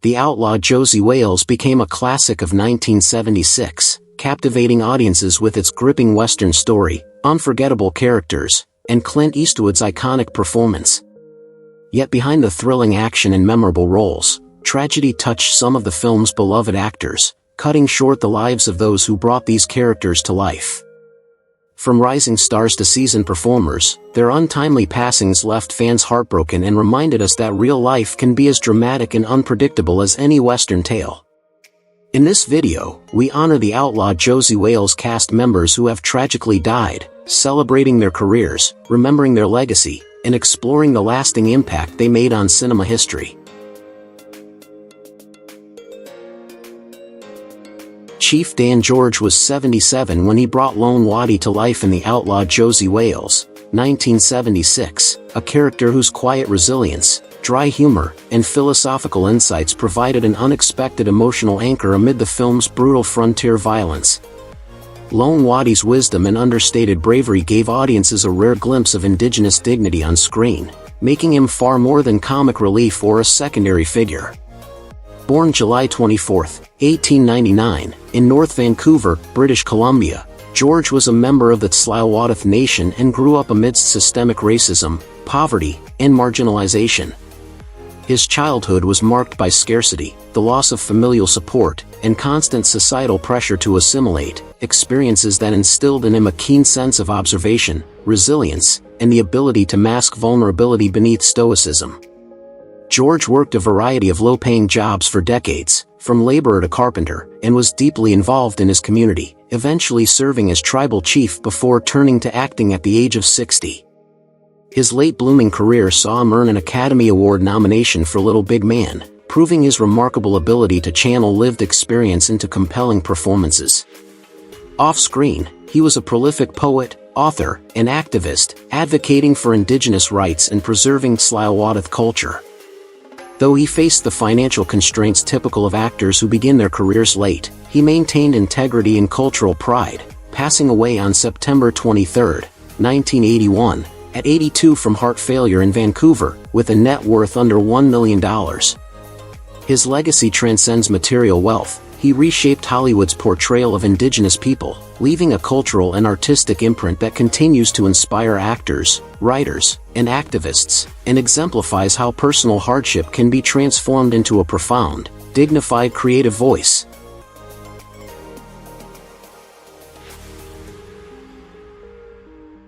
The Outlaw Josey Wales became a classic of 1976, captivating audiences with its gripping Western story, unforgettable characters, and Clint Eastwood's iconic performance. Yet behind the thrilling action and memorable roles, tragedy touched some of the film's beloved actors, cutting short the lives of those who brought these characters to life. From rising stars to seasoned performers, their untimely passings left fans heartbroken and reminded us that real life can be as dramatic and unpredictable as any Western tale. In this video, we honor the Outlaw Josey Wales cast members who have tragically died, celebrating their careers, remembering their legacy, and exploring the lasting impact they made on cinema history. Chief Dan George was 77 when he brought Lone Waddy to life in The Outlaw Josey Wales, 1976, a character whose quiet resilience, dry humor, and philosophical insights provided an unexpected emotional anchor amid the film's brutal frontier violence. Lone Waddy's wisdom and understated bravery gave audiences a rare glimpse of indigenous dignity on screen, making him far more than comic relief or a secondary figure. Born July 24, 1899, in North Vancouver, British Columbia, George was a member of the Tsleil-Waututh Nation and grew up amidst systemic racism, poverty, and marginalization. His childhood was marked by scarcity, the loss of familial support, and constant societal pressure to assimilate, experiences that instilled in him a keen sense of observation, resilience, and the ability to mask vulnerability beneath stoicism. George worked a variety of low-paying jobs for decades, from laborer to carpenter, and was deeply involved in his community, eventually serving as tribal chief before turning to acting at the age of 60. His late-blooming career saw him earn an Academy Award nomination for Little Big Man, proving his remarkable ability to channel lived experience into compelling performances. Off-screen, he was a prolific poet, author, and activist, advocating for indigenous rights and preserving Tsleil-Waututh culture. Though he faced the financial constraints typical of actors who begin their careers late, he maintained integrity and cultural pride, passing away on September 23, 1981, at 82 from heart failure in Vancouver, with a net worth under $1 million. His legacy transcends material wealth. He reshaped Hollywood's portrayal of indigenous people, leaving a cultural and artistic imprint that continues to inspire actors, writers, and activists, and exemplifies how personal hardship can be transformed into a profound, dignified creative voice.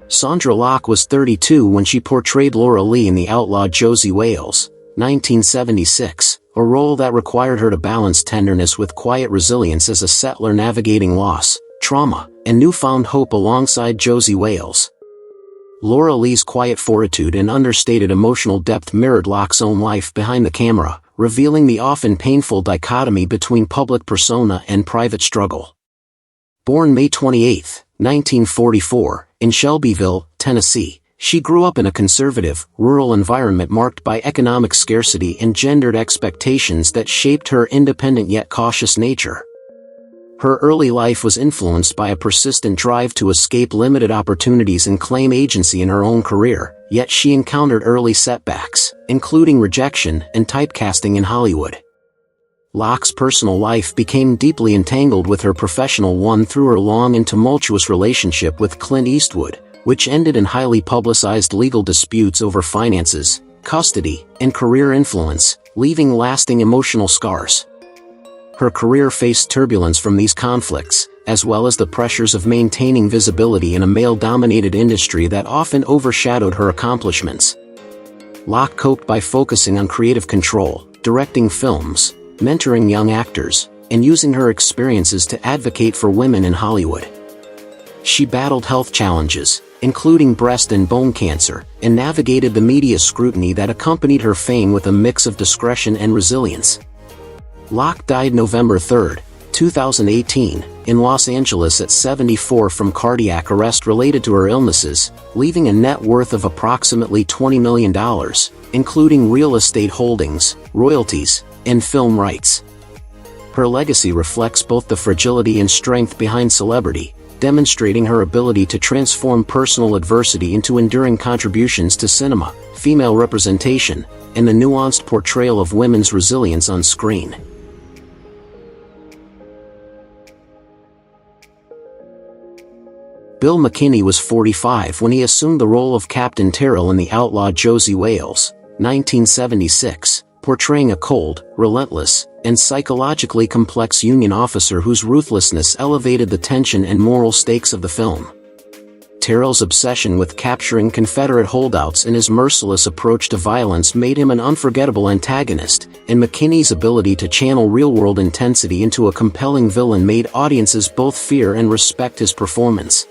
Sondra Locke was 32 when she portrayed Laura Lee in The Outlaw Josey Wales, 1976, a role that required her to balance tenderness with quiet resilience as a settler navigating loss, trauma, and newfound hope alongside Josey Wales. Laura Lee's quiet fortitude and understated emotional depth mirrored Locke's own life behind the camera, revealing the often painful dichotomy between public persona and private struggle. Born May 28, 1944, in Shelbyville, Tennessee, she grew up in a conservative, rural environment marked by economic scarcity and gendered expectations that shaped her independent yet cautious nature. Her early life was influenced by a persistent drive to escape limited opportunities and claim agency in her own career, yet she encountered early setbacks, including rejection and typecasting in Hollywood. Locke's personal life became deeply entangled with her professional one through her long and tumultuous relationship with Clint Eastwood, which ended in highly publicized legal disputes over finances, custody, and career influence, leaving lasting emotional scars. Her career faced turbulence from these conflicts, as well as the pressures of maintaining visibility in a male-dominated industry that often overshadowed her accomplishments. Locke coped by focusing on creative control, directing films, mentoring young actors, and using her experiences to advocate for women in Hollywood. She battled health challenges, including breast and bone cancer, and navigated the media scrutiny that accompanied her fame with a mix of discretion and resilience. Locke died November 3, 2018, in Los Angeles at 74 from cardiac arrest related to her illnesses, leaving a net worth of approximately $20 million, including real estate holdings, royalties, and film rights. Her legacy reflects both the fragility and strength behind celebrity, demonstrating her ability to transform personal adversity into enduring contributions to cinema, female representation, and the nuanced portrayal of women's resilience on screen. Bill McKinney was 45 when he assumed the role of Captain Terrell in the Outlaw Josey Wales, 1976, portraying a cold, relentless, and psychologically complex Union officer whose ruthlessness elevated the tension and moral stakes of the film. Terrell's obsession with capturing Confederate holdouts and his merciless approach to violence made him an unforgettable antagonist, and McKinney's ability to channel real-world intensity into a compelling villain made audiences both fear and respect his performance.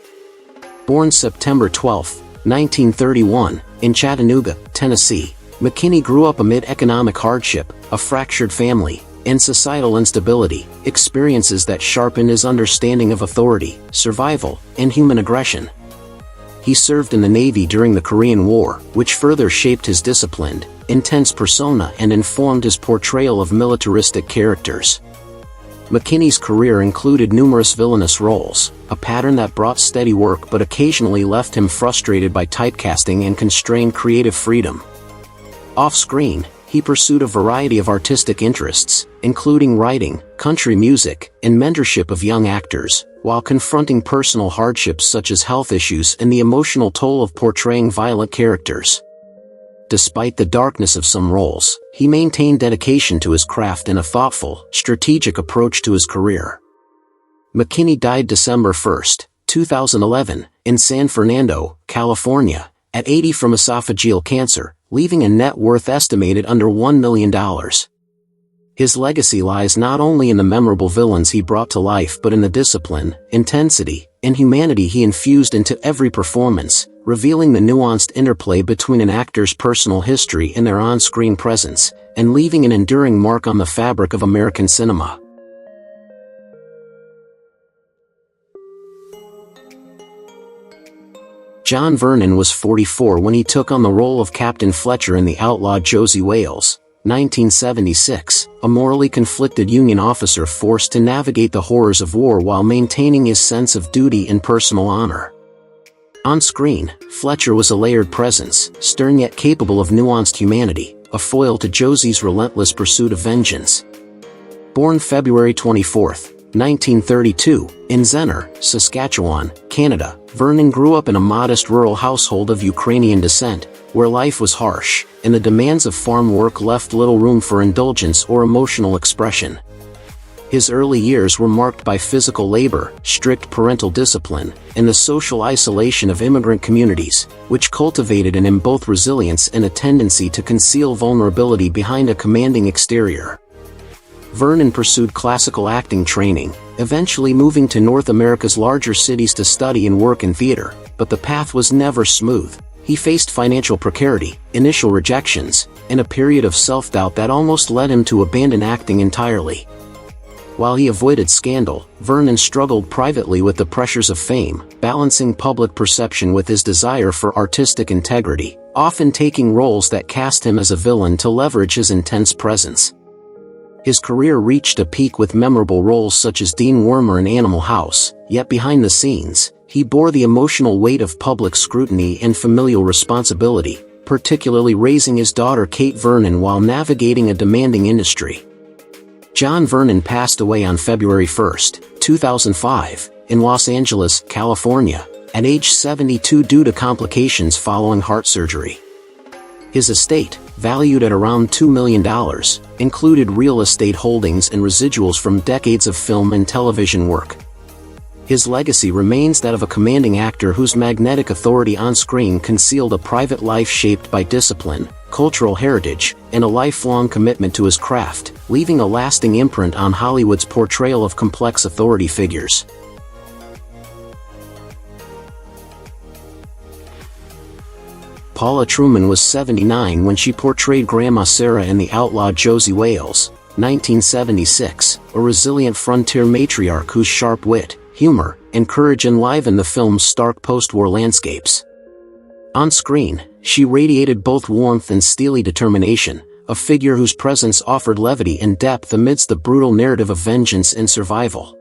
Born September 12, 1931, in Chattanooga, Tennessee, McKinney grew up amid economic hardship, a fractured family, and societal instability, experiences that sharpened his understanding of authority, survival, and human aggression. He served in the Navy during the Korean War, which further shaped his disciplined, intense persona and informed his portrayal of militaristic characters. McKinney's career included numerous villainous roles, a pattern that brought steady work but occasionally left him frustrated by typecasting and constrained creative freedom. Off-screen, he pursued a variety of artistic interests, including writing, country music, and mentorship of young actors, while confronting personal hardships such as health issues and the emotional toll of portraying violent characters. Despite the darkness of some roles, he maintained dedication to his craft and a thoughtful, strategic approach to his career. McKinney died December 1, 2011, in San Fernando, California, at 80 from esophageal cancer, leaving a net worth estimated under $1 million. His legacy lies not only in the memorable villains he brought to life but in the discipline, intensity, and humanity he infused into every performance, revealing the nuanced interplay between an actor's personal history and their on-screen presence, and leaving an enduring mark on the fabric of American cinema. John Vernon was 44 when he took on the role of Captain Fletcher in the Outlaw Josey Wales, 1976, a morally conflicted Union officer forced to navigate the horrors of war while maintaining his sense of duty and personal honor. On screen, Fletcher was a layered presence, stern yet capable of nuanced humanity, a foil to Josey's relentless pursuit of vengeance. Born February 24, 1932, in Zenner, Saskatchewan, Canada, Vernon grew up in a modest rural household of Ukrainian descent, where life was harsh, and the demands of farm work left little room for indulgence or emotional expression. His early years were marked by physical labor, strict parental discipline, and the social isolation of immigrant communities, which cultivated in him both resilience and a tendency to conceal vulnerability behind a commanding exterior. Vernon pursued classical acting training, eventually moving to North America's larger cities to study and work in theater, but the path was never smooth. He faced financial precarity, initial rejections, and a period of self-doubt that almost led him to abandon acting entirely. While he avoided scandal, Vernon struggled privately with the pressures of fame, balancing public perception with his desire for artistic integrity, often taking roles that cast him as a villain to leverage his intense presence. His career reached a peak with memorable roles such as Dean Wormer in Animal House, yet behind the scenes, he bore the emotional weight of public scrutiny and familial responsibility, particularly raising his daughter Kate Vernon while navigating a demanding industry. John Vernon passed away on February 1, 2005, in Los Angeles, California, at age 72 due to complications following heart surgery. His estate, valued at around $2 million, included real estate holdings and residuals from decades of film and television work. His legacy remains that of a commanding actor whose magnetic authority on screen concealed a private life shaped by discipline, cultural heritage, and a lifelong commitment to his craft, leaving a lasting imprint on Hollywood's portrayal of complex authority figures. Paula Truman was 79 when she portrayed Grandma Sarah in the Outlaw Josey Wales, 1976, a resilient frontier matriarch whose sharp wit, humor, and courage enlivened the film's stark post-war landscapes. On screen, she radiated both warmth and steely determination, a figure whose presence offered levity and depth amidst the brutal narrative of vengeance and survival.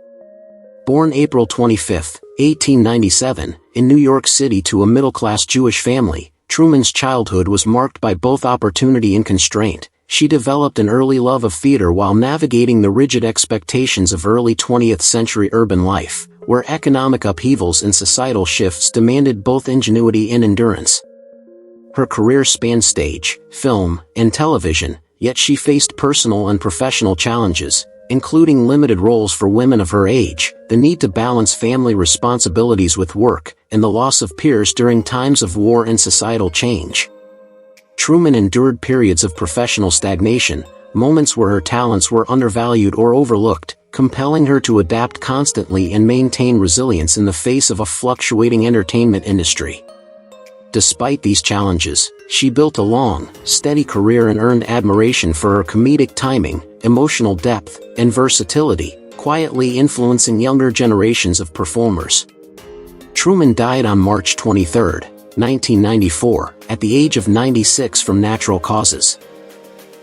Born April 25, 1897, in New York City to a middle-class Jewish family, Truman's childhood was marked by both opportunity and constraint. She developed an early love of theater while navigating the rigid expectations of early 20th century urban life, where economic upheavals and societal shifts demanded both ingenuity and endurance. Her career spanned stage, film, and television, yet she faced personal and professional challenges, including limited roles for women of her age, the need to balance family responsibilities with work, and the loss of peers during times of war and societal change. Truman endured periods of professional stagnation, moments where her talents were undervalued or overlooked, compelling her to adapt constantly and maintain resilience in the face of a fluctuating entertainment industry. Despite these challenges, she built a long, steady career and earned admiration for her comedic timing, emotional depth, and versatility, quietly influencing younger generations of performers. Truman died on March 23, 1994, at the age of 96 from natural causes.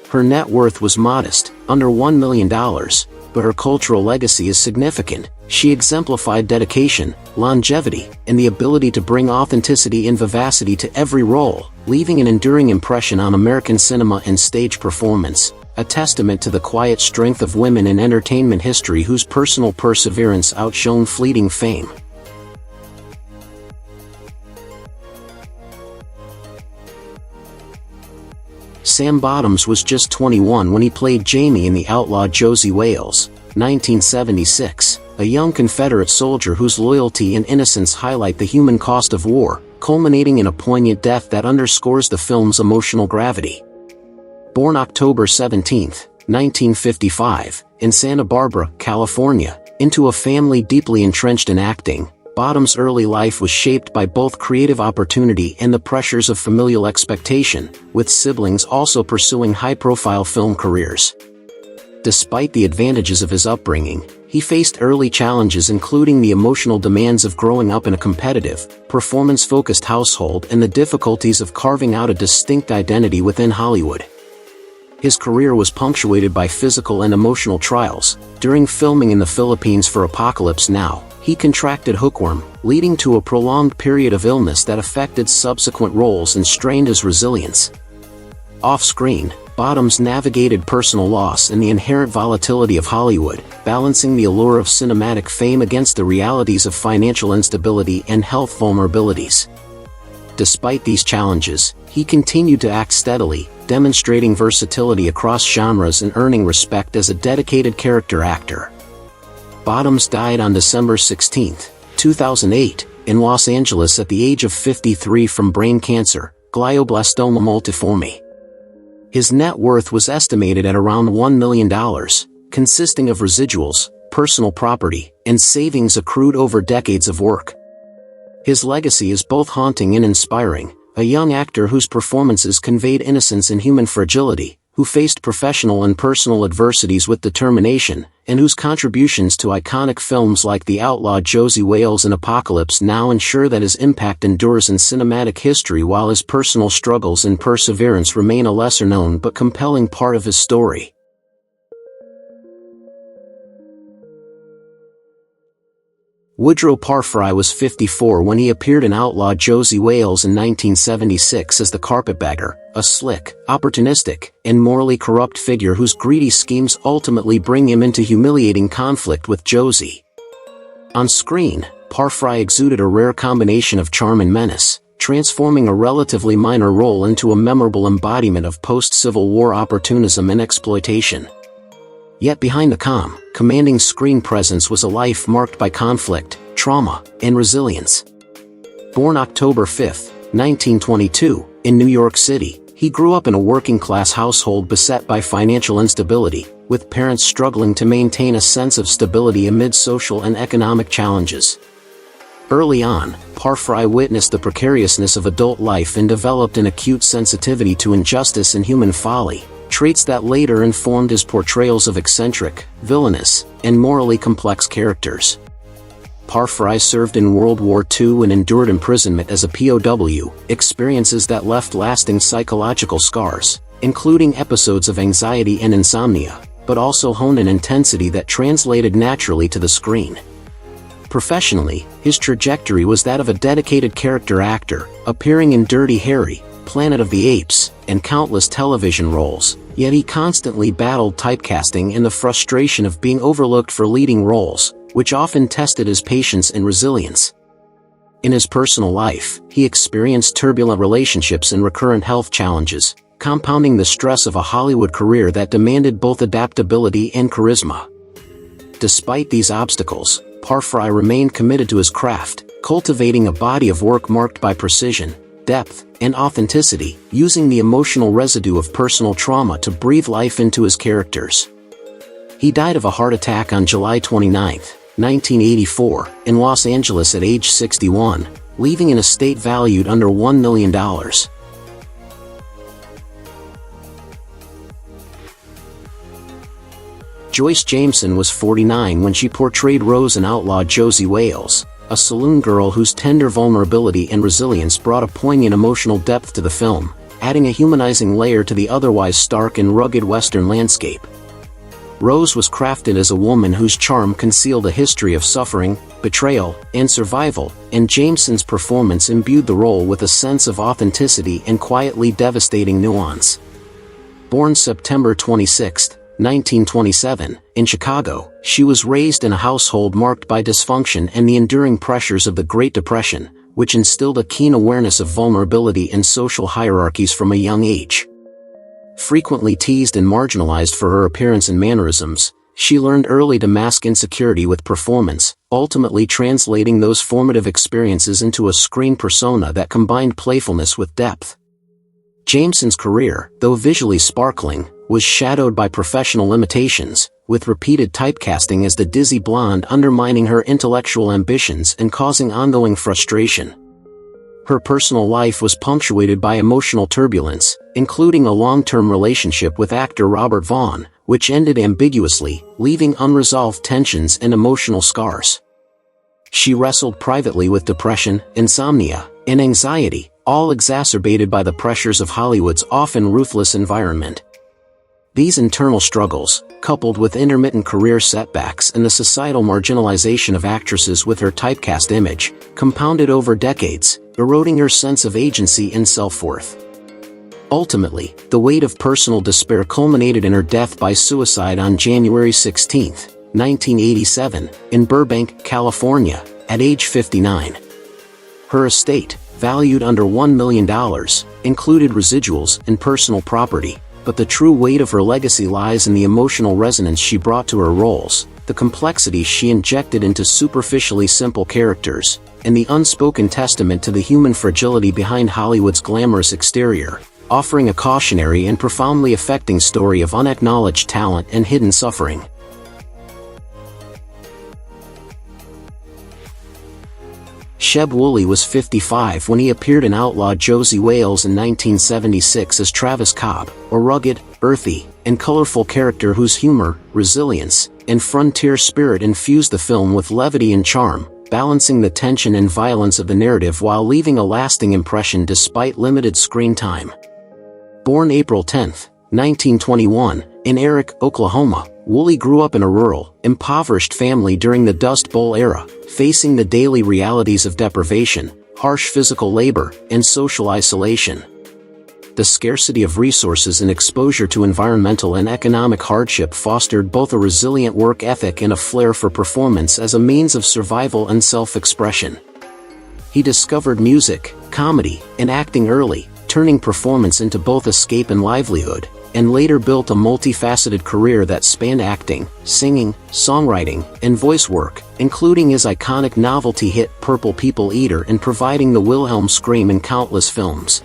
Her net worth was modest, under $1 million, but her cultural legacy is significant. She exemplified dedication, longevity, and the ability to bring authenticity and vivacity to every role, leaving an enduring impression on American cinema and stage performance, a testament to the quiet strength of women in entertainment history whose personal perseverance outshone fleeting fame. Sam Bottoms was just 21 when he played Jamie in the Outlaw Josey, Wales, 1976, a young Confederate soldier whose loyalty and innocence highlight the human cost of war, culminating in a poignant death that underscores the film's emotional gravity. Born October 17, 1955, in Santa Barbara, California, into a family deeply entrenched in acting, Bottoms' early life was shaped by both creative opportunity and the pressures of familial expectation, with siblings also pursuing high-profile film careers. Despite the advantages of his upbringing, he faced early challenges including the emotional demands of growing up in a competitive, performance-focused household and the difficulties of carving out a distinct identity within Hollywood. His career was punctuated by physical and emotional trials. During filming in the Philippines for Apocalypse Now, he contracted hookworm, leading to a prolonged period of illness that affected subsequent roles and strained his resilience. Off-screen, Bottoms navigated personal loss and the inherent volatility of Hollywood, balancing the allure of cinematic fame against the realities of financial instability and health vulnerabilities. Despite these challenges, he continued to act steadily, demonstrating versatility across genres and earning respect as a dedicated character actor. Bottoms died on December 16, 2008, in Los Angeles at the age of 53 from brain cancer, glioblastoma multiforme. His net worth was estimated at around $1 million, consisting of residuals, personal property, and savings accrued over decades of work. His legacy is both haunting and inspiring, a young actor whose performances conveyed innocence and human fragility, who faced professional and personal adversities with determination, and whose contributions to iconic films like The Outlaw Josey, Wales and Apocalypse Now ensure that his impact endures in cinematic history while his personal struggles and perseverance remain a lesser-known but compelling part of his story. Woodrow Parfry was 54 when he appeared in Outlaw Josey, Wales in 1976 as the carpetbagger, a slick, opportunistic, and morally corrupt figure whose greedy schemes ultimately bring him into humiliating conflict with Josey. On screen, Parfry exuded a rare combination of charm and menace, transforming a relatively minor role into a memorable embodiment of post-Civil War opportunism and exploitation. Yet behind the commanding screen presence was a life marked by conflict, trauma, and resilience. Born October 5, 1922, in New York City, he grew up in a working-class household beset by financial instability, with parents struggling to maintain a sense of stability amid social and economic challenges. Early on, Parfry witnessed the precariousness of adult life and developed an acute sensitivity to injustice and human folly, traits that later informed his portrayals of eccentric, villainous, and morally complex characters. Parfry served in World War II and endured imprisonment as a POW, experiences that left lasting psychological scars, including episodes of anxiety and insomnia, but also honed an intensity that translated naturally to the screen. Professionally, his trajectory was that of a dedicated character actor, appearing in Dirty Harry, Planet of the Apes, and countless television roles, yet he constantly battled typecasting and the frustration of being overlooked for leading roles, which often tested his patience and resilience. In his personal life, he experienced turbulent relationships and recurrent health challenges, compounding the stress of a Hollywood career that demanded both adaptability and charisma. Despite these obstacles, Portray remained committed to his craft, cultivating a body of work marked by precision, depth, and authenticity, using the emotional residue of personal trauma to breathe life into his characters. He died of a heart attack on July 29, 1984, in Los Angeles at age 61, leaving an estate valued under $1 million. Joyce Jameson was 49 when she portrayed Rose in Outlaw Josey, Wales, a saloon girl whose tender vulnerability and resilience brought a poignant emotional depth to the film, adding a humanizing layer to the otherwise stark and rugged Western landscape. Rose was crafted as a woman whose charm concealed a history of suffering, betrayal, and survival, and Jameson's performance imbued the role with a sense of authenticity and quietly devastating nuance. Born September 26, 1927, in Chicago, she was raised in a household marked by dysfunction and the enduring pressures of the Great Depression, which instilled a keen awareness of vulnerability and social hierarchies from a young age. Frequently teased and marginalized for her appearance and mannerisms, she learned early to mask insecurity with performance, ultimately translating those formative experiences into a screen persona that combined playfulness with depth. Jameson's career, though visually sparkling, was shadowed by professional limitations, with repeated typecasting as the dizzy blonde undermining her intellectual ambitions and causing ongoing frustration. Her personal life was punctuated by emotional turbulence, including a long-term relationship with actor Robert Vaughn, which ended ambiguously, leaving unresolved tensions and emotional scars. She wrestled privately with depression, insomnia, and anxiety, all exacerbated by the pressures of Hollywood's often ruthless environment. These internal struggles, coupled with intermittent career setbacks and the societal marginalization of actresses with her typecast image, compounded over decades, eroding her sense of agency and self-worth. Ultimately, the weight of personal despair culminated in her death by suicide on January 16, 1987, in Burbank, California, at age 59. Her estate, valued under $1 million, included residuals and personal property, but the true weight of her legacy lies in the emotional resonance she brought to her roles, the complexity she injected into superficially simple characters, and the unspoken testament to the human fragility behind Hollywood's glamorous exterior, offering a cautionary and profoundly affecting story of unacknowledged talent and hidden suffering. Sheb Wooley was 55 when he appeared in Outlaw Josey, Wales in 1976 as Travis Cobb, a rugged, earthy, and colorful character whose humor, resilience, and frontier spirit infused the film with levity and charm, balancing the tension and violence of the narrative while leaving a lasting impression despite limited screen time. Born April 10, 1921, in Erick, Oklahoma, Wooley grew up in a rural, impoverished family during the Dust Bowl era, facing the daily realities of deprivation, harsh physical labor, and social isolation. The scarcity of resources and exposure to environmental and economic hardship fostered both a resilient work ethic and a flair for performance as a means of survival and self-expression. He discovered music, comedy, and acting early, turning performance into both escape and livelihood, and later built a multifaceted career that spanned acting, singing, songwriting, and voice work, including his iconic novelty hit Purple People Eater and providing the Wilhelm scream in countless films.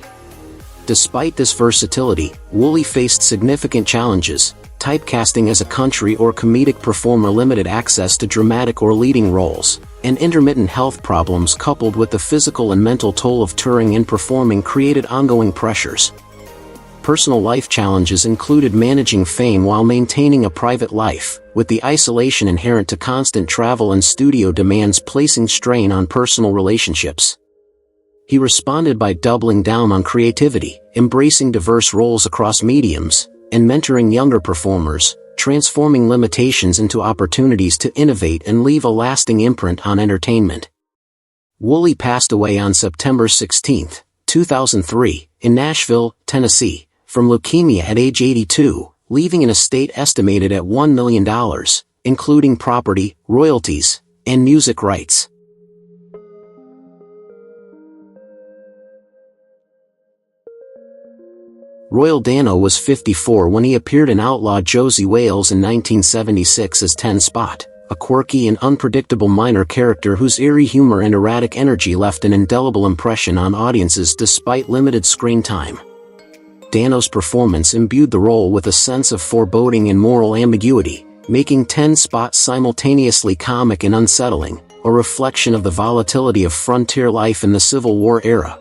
Despite this versatility, Wooley faced significant challenges. Typecasting as a country or comedic performer limited access to dramatic or leading roles, and intermittent health problems coupled with the physical and mental toll of touring and performing created ongoing pressures. Personal life challenges included managing fame while maintaining a private life, with the isolation inherent to constant travel and studio demands placing strain on personal relationships. He responded by doubling down on creativity, embracing diverse roles across mediums, and mentoring younger performers, transforming limitations into opportunities to innovate and leave a lasting imprint on entertainment. Woolley passed away on September 16, 2003, in Nashville, Tennessee, from leukemia at age 82, leaving an estate estimated at $1 million, including property, royalties, and music rights. Royal Dano was 54 when he appeared in Outlaw Josey, Wales in 1976 as 10 Spot, a quirky and unpredictable minor character whose eerie humor and erratic energy left an indelible impression on audiences despite limited screen time. Dano's performance imbued the role with a sense of foreboding and moral ambiguity, making 10 Spot simultaneously comic and unsettling, a reflection of the volatility of frontier life in the Civil War era.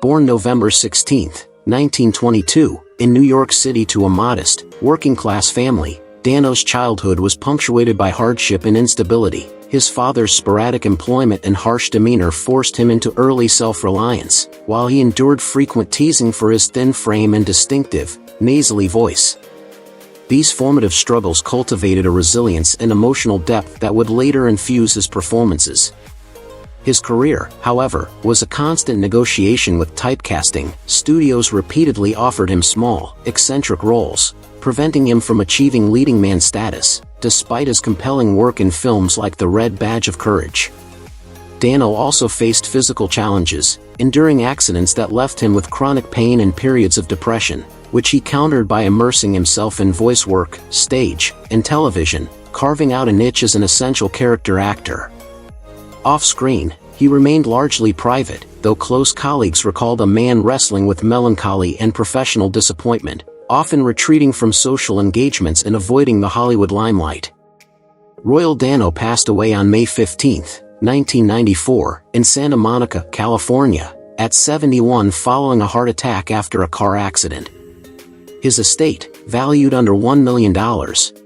Born November 16, 1922, in New York City to a modest, working-class family, Dano's childhood was punctuated by hardship and instability. His father's sporadic employment and harsh demeanor forced him into early self-reliance, while he endured frequent teasing for his thin frame and distinctive, nasally voice. These formative struggles cultivated a resilience and emotional depth that would later infuse his performances. His career, however, was a constant negotiation with typecasting. Studios repeatedly offered him small, eccentric roles, preventing him from achieving leading man status, despite his compelling work in films like The Red Badge of Courage. Dano also faced physical challenges, enduring accidents that left him with chronic pain and periods of depression, which he countered by immersing himself in voice work, stage, and television, carving out a niche as an essential character actor. Off-screen, he remained largely private, though close colleagues recalled a man wrestling with melancholy and professional disappointment, often retreating from social engagements and avoiding the Hollywood limelight. Royal Dano passed away on May 15, 1994, in Santa Monica, California, at 71 following a heart attack after a car accident. His estate, valued under $1 million,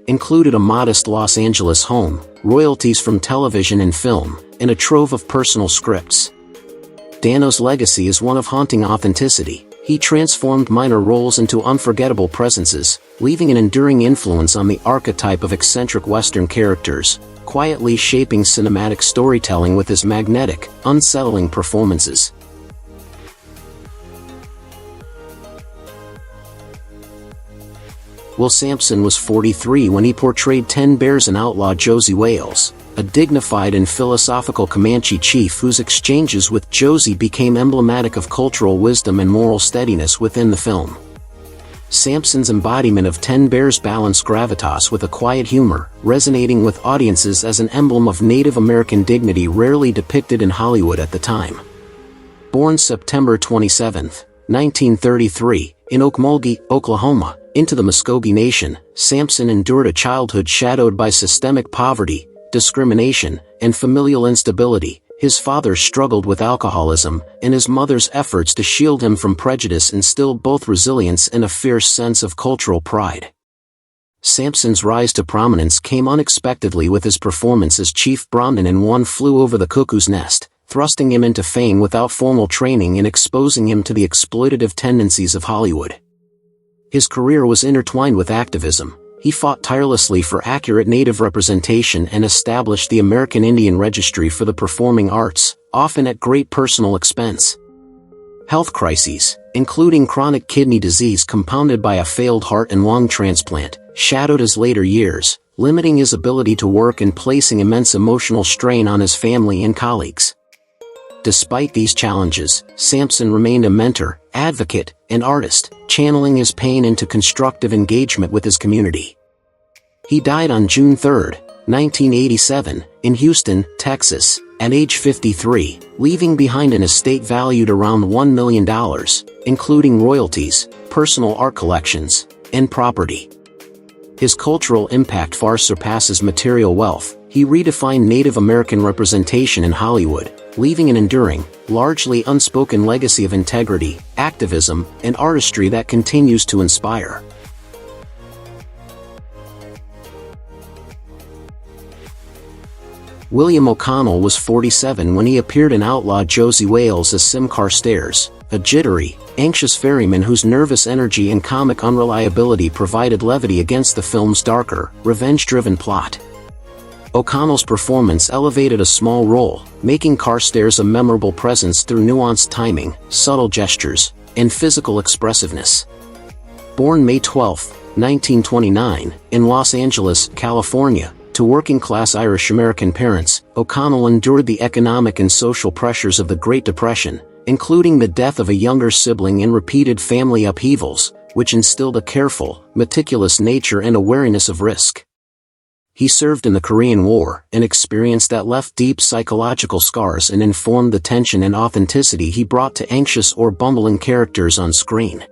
included a modest Los Angeles home, royalties from television and film, and a trove of personal scripts. Dano's legacy is one of haunting authenticity. He transformed minor roles into unforgettable presences, leaving an enduring influence on the archetype of eccentric Western characters, quietly shaping cinematic storytelling with his magnetic, unsettling performances. Will Sampson was 43 when he portrayed 10 Bears in Outlaw Josey, Wales, a dignified and philosophical Comanche chief whose exchanges with Josey became emblematic of cultural wisdom and moral steadiness within the film. Sampson's embodiment of 10 Bears balanced gravitas with a quiet humor, resonating with audiences as an emblem of Native American dignity rarely depicted in Hollywood at the time. Born September 27, 1933, in Okmulgee, Oklahoma, into the Muskogee Nation, Sampson endured a childhood shadowed by systemic poverty, discrimination, and familial instability. His father struggled with alcoholism, and his mother's efforts to shield him from prejudice instilled both resilience and a fierce sense of cultural pride. Sampson's rise to prominence came unexpectedly with his performance as Chief Brandon in One Flew Over the Cuckoo's Nest, thrusting him into fame without formal training and exposing him to the exploitative tendencies of Hollywood. His career was intertwined with activism. He fought tirelessly for accurate Native representation and established the American Indian Registry for the Performing Arts, often at great personal expense. Health crises, including chronic kidney disease compounded by a failed heart and lung transplant, shadowed his later years, limiting his ability to work and placing immense emotional strain on his family and colleagues. Despite these challenges, Sampson remained a mentor, advocate, and artist, channeling his pain into constructive engagement with his community. He died on June 3, 1987, in Houston, Texas, at age 53, leaving behind an estate valued around $1 million, including royalties, personal art collections, and property. His cultural impact far surpasses material wealth. He redefined Native American representation in Hollywood, leaving an enduring, largely unspoken legacy of integrity, activism, and artistry that continues to inspire. William O'Connell was 47 when he appeared in Outlaw Josey, Wales as Sim Carstairs, a jittery, anxious ferryman whose nervous energy and comic unreliability provided levity against the film's darker, revenge-driven plot. O'Connell's performance elevated a small role, making Carstairs a memorable presence through nuanced timing, subtle gestures, and physical expressiveness. Born May 12, 1929, in Los Angeles, California, to working-class Irish-American parents, O'Connell endured the economic and social pressures of the Great Depression, including the death of a younger sibling and repeated family upheavals, which instilled a careful, meticulous nature and awareness of risk. He served in the Korean War, an experience that left deep psychological scars and informed the tension and authenticity he brought to anxious or bumbling characters on screen.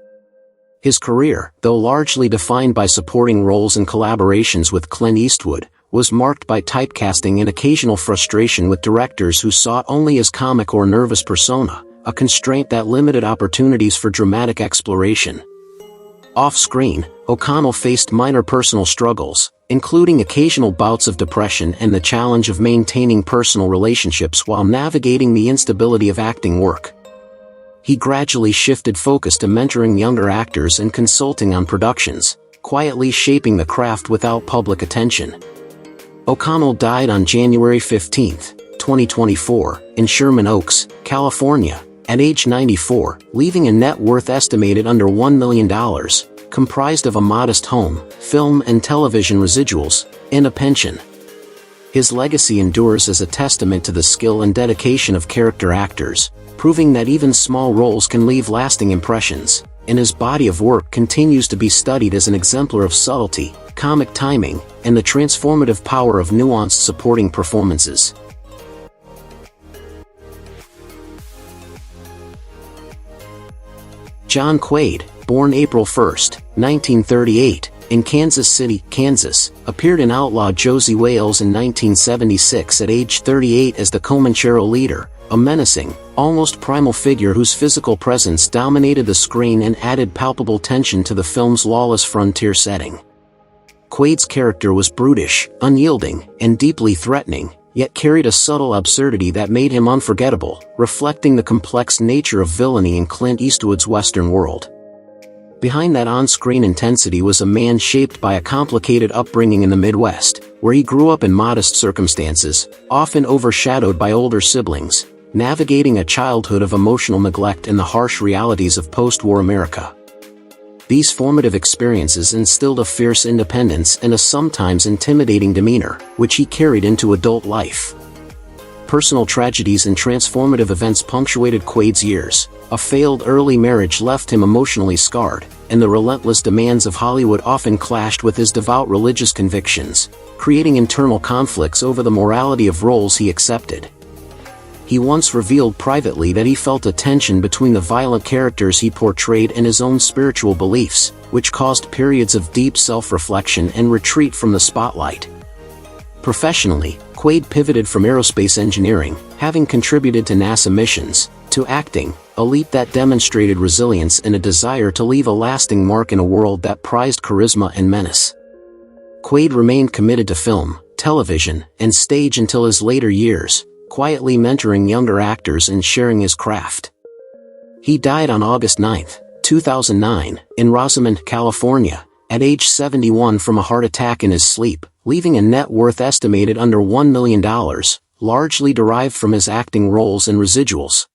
His career, though largely defined by supporting roles and collaborations with Clint Eastwood, was marked by typecasting and occasional frustration with directors who sought only his comic or nervous persona, a constraint that limited opportunities for dramatic exploration. Off-screen, O'Connell faced minor personal struggles, including occasional bouts of depression and the challenge of maintaining personal relationships while navigating the instability of acting work. He gradually shifted focus to mentoring younger actors and consulting on productions, quietly shaping the craft without public attention. O'Connell died on January 15, 2024, in Sherman Oaks, California, at age 94, leaving a net worth estimated under $1 million, comprised of a modest home, film and television residuals, and a pension. His legacy endures as a testament to the skill and dedication of character actors, proving that even small roles can leave lasting impressions, and his body of work continues to be studied as an exemplar of subtlety, comic timing, and the transformative power of nuanced supporting performances. John Quaid, born April 1, 1938, in Kansas City, Kansas, appeared in Outlaw Josey Wales in 1976 at age 38 as the Comanchero leader, a menacing, almost primal figure whose physical presence dominated the screen and added palpable tension to the film's lawless frontier setting. Quaid's character was brutish, unyielding, and deeply threatening, yet carried a subtle absurdity that made him unforgettable, reflecting the complex nature of villainy in Clint Eastwood's Western world. Behind that on-screen intensity was a man shaped by a complicated upbringing in the Midwest, where he grew up in modest circumstances, often overshadowed by older siblings, navigating a childhood of emotional neglect and the harsh realities of post-war America. These formative experiences instilled a fierce independence and a sometimes intimidating demeanor, which he carried into adult life. Personal tragedies and transformative events punctuated Quaid's years. A failed early marriage left him emotionally scarred, and the relentless demands of Hollywood often clashed with his devout religious convictions, creating internal conflicts over the morality of roles he accepted. He once revealed privately that he felt a tension between the violent characters he portrayed and his own spiritual beliefs, which caused periods of deep self-reflection and retreat from the spotlight. Professionally, Quaid pivoted from aerospace engineering, having contributed to NASA missions, to acting, a leap that demonstrated resilience and a desire to leave a lasting mark in a world that prized charisma and menace. Quaid remained committed to film, television, and stage until his later years, quietly mentoring younger actors and sharing his craft. He died on August 9, 2009, in Rosamond, California, at age 71 from a heart attack in his sleep, leaving a net worth estimated under $1 million, largely derived from his acting roles and residuals.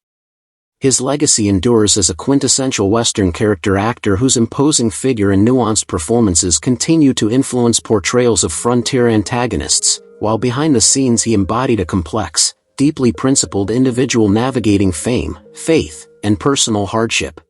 His legacy endures as a quintessential Western character actor whose imposing figure and nuanced performances continue to influence portrayals of frontier antagonists, while behind the scenes he embodied a complex, deeply principled individual navigating fame, faith, and personal hardship.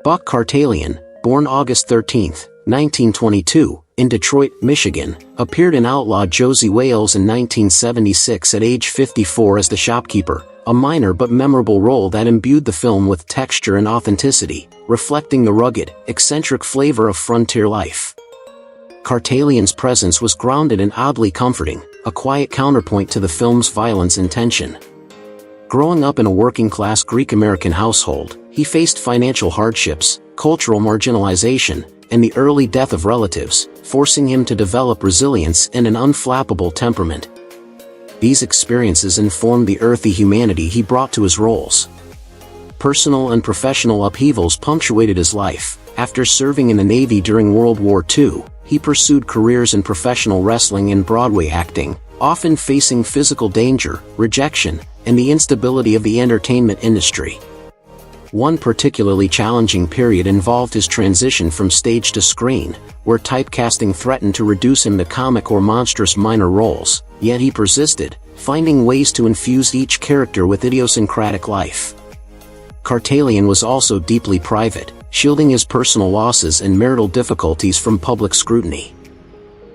Buck Kartalian, born August 13, 1922, in Detroit, Michigan, appeared in Outlaw Josey Wales in 1976 at age 54 as the shopkeeper, a minor but memorable role that imbued the film with texture and authenticity, reflecting the rugged, eccentric flavor of frontier life. Kartalian's presence was grounded and oddly comforting, a quiet counterpoint to the film's violence and tension. Growing up in a working-class Greek-American household, he faced financial hardships, cultural marginalization, and the early death of relatives, forcing him to develop resilience and an unflappable temperament. These experiences informed the earthy humanity he brought to his roles. Personal and professional upheavals punctuated his life. After serving in the Navy during World War II, he pursued careers in professional wrestling and Broadway acting, often facing physical danger, rejection, and the instability of the entertainment industry. One particularly challenging period involved his transition from stage to screen, where typecasting threatened to reduce him to comic or monstrous minor roles, yet he persisted, finding ways to infuse each character with idiosyncratic life. Cartalian was also deeply private, shielding his personal losses and marital difficulties from public scrutiny.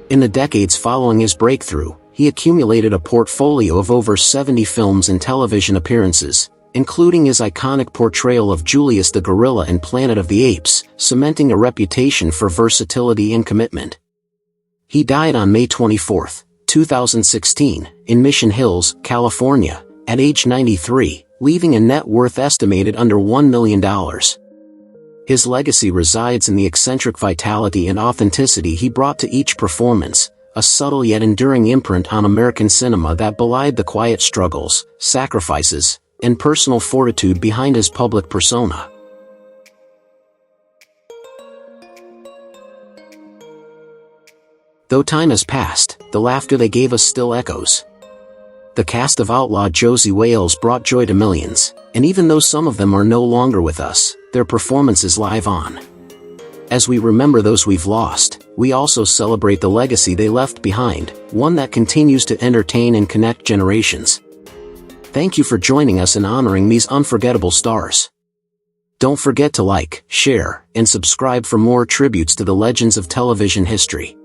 In the decades following his breakthrough, he accumulated a portfolio of over 70 films and television appearances, including his iconic portrayal of Julius the Gorilla in Planet of the Apes, cementing a reputation for versatility and commitment. He died on May 24, 2016, in Mission Hills, California, at age 93, leaving a net worth estimated under $1 million. His legacy resides in the eccentric vitality and authenticity he brought to each performance, a subtle yet enduring imprint on American cinema that belied the quiet struggles, sacrifices, and personal fortitude behind his public persona. Though time has passed, the laughter they gave us still echoes. The cast of Outlaw Josey Wales brought joy to millions, and even though some of them are no longer with us, their performances live on. As we remember those we've lost, we also celebrate the legacy they left behind, one that continues to entertain and connect generations. Thank you for joining us in honoring these unforgettable stars. Don't forget to like, share, and subscribe for more tributes to the legends of television history.